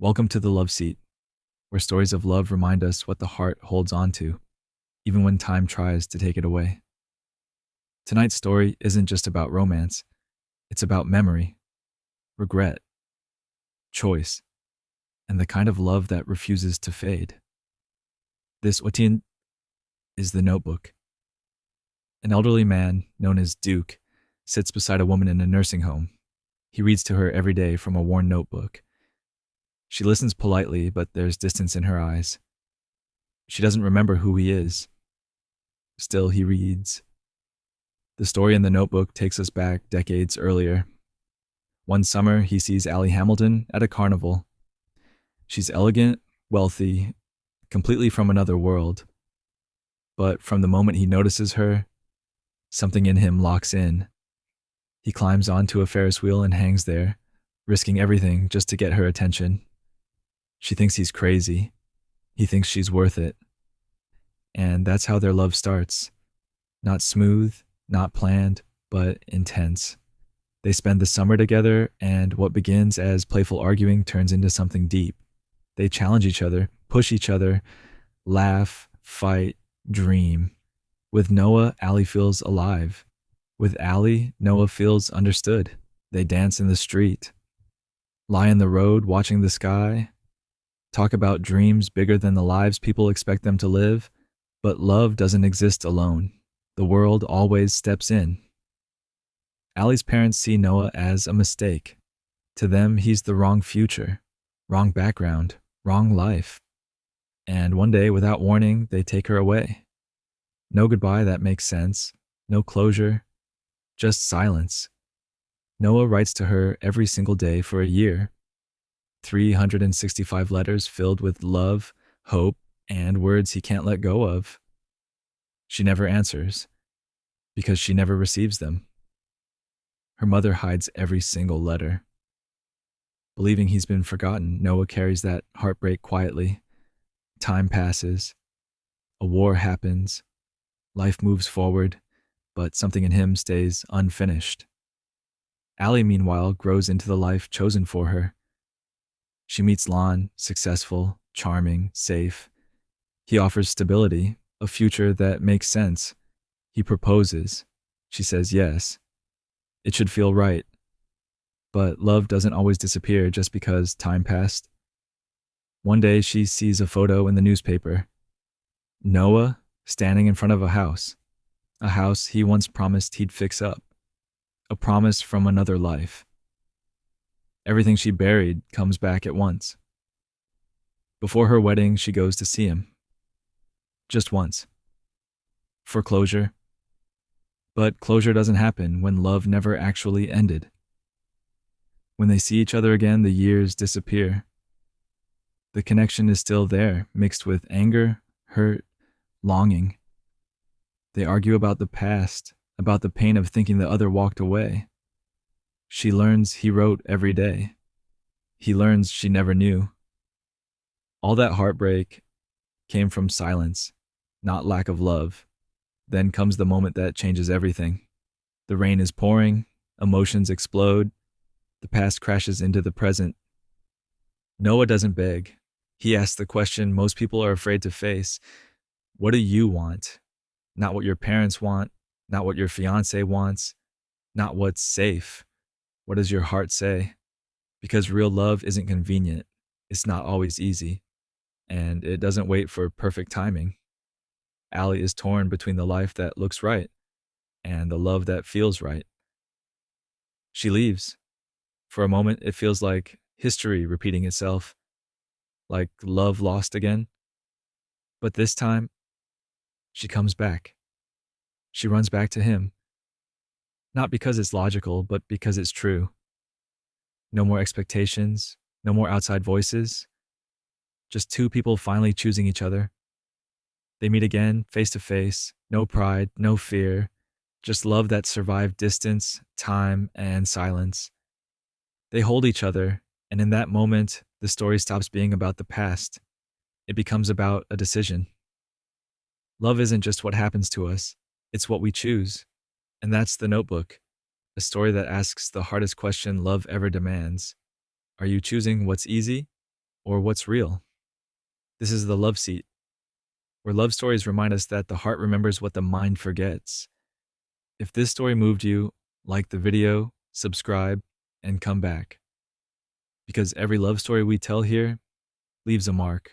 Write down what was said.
Welcome to the Love Seat, where stories of love remind us what the heart holds on to, even when time tries to take it away. Tonight's story isn't just about romance, it's about memory, regret, choice, and the kind of love that refuses to fade. This Otin is The Notebook. An elderly man, known as Duke, sits beside a woman in a nursing home. He reads to her every day from a worn notebook. She listens politely, but there's distance in her eyes. She doesn't remember who he is. Still, he reads. The story in the notebook takes us back decades earlier. One summer, he sees Allie Hamilton at a carnival. She's elegant, wealthy, completely from another world. But from the moment he notices her, something in him locks in. He climbs onto a Ferris wheel and hangs there, risking everything just to get her attention. She thinks he's crazy. He thinks she's worth it. And that's how their love starts. Not smooth, not planned, but intense. They spend the summer together, and what begins as playful arguing turns into something deep. They challenge each other, push each other, laugh, fight, dream. With Noah, Allie feels alive. With Allie, Noah feels understood. They dance in the street, lie in the road watching the sky, talk about dreams bigger than the lives people expect them to live. But love doesn't exist alone. The world always steps in. Allie's parents see Noah as a mistake. To them, he's the wrong future, wrong background, wrong life. And one day, without warning, they take her away. No goodbye that makes sense, no closure, just silence. Noah writes to her every single day for a year. 365 letters filled with love, hope, and words he can't let go of. She never answers, because she never receives them. Her mother hides every single letter. Believing he's been forgotten, Noah carries that heartbreak quietly. Time passes. A war happens. Life moves forward, but something in him stays unfinished. Allie, meanwhile, grows into the life chosen for her. She meets Lon, successful, charming, safe. He offers stability, a future that makes sense. He proposes. She says yes. It should feel right. But love doesn't always disappear just because time passed. One day she sees a photo in the newspaper. Noah standing in front of a house he once promised he'd fix up. A promise from another life. Everything she buried comes back at once. Before her wedding, she goes to see him. Just once. For closure. But closure doesn't happen when love never actually ended. When they see each other again, the years disappear. The connection is still there, mixed with anger, hurt, longing. They argue about the past, about the pain of thinking the other walked away. She learns he wrote every day. He learns she never knew. All that heartbreak came from silence, not lack of love. Then comes the moment that changes everything. The rain is pouring, emotions explode, the past crashes into the present. Noah doesn't beg. He asks the question most people are afraid to face. What do you want? Not what your parents want, not what your fiance wants, not what's safe. What does your heart say? Because real love isn't convenient. It's not always easy. And it doesn't wait for perfect timing. Allie is torn between the life that looks right and the love that feels right. She leaves. For a moment, it feels like history repeating itself, like love lost again. But this time, she comes back. She runs back to him. Not because it's logical, but because it's true. No more expectations, no more outside voices. Just two people finally choosing each other. They meet again, face to face, no pride, no fear, just love that survived distance, time, and silence. They hold each other, and in that moment, the story stops being about the past. It becomes about a decision. Love isn't just what happens to us, it's what we choose. And that's The Notebook, a story that asks the hardest question love ever demands. Are you choosing what's easy or what's real. This is the Love Seat, where love stories remind us that the heart remembers what the mind forgets. If this story moved you, like the video, subscribe, and come back. Because every love story we tell here leaves a mark.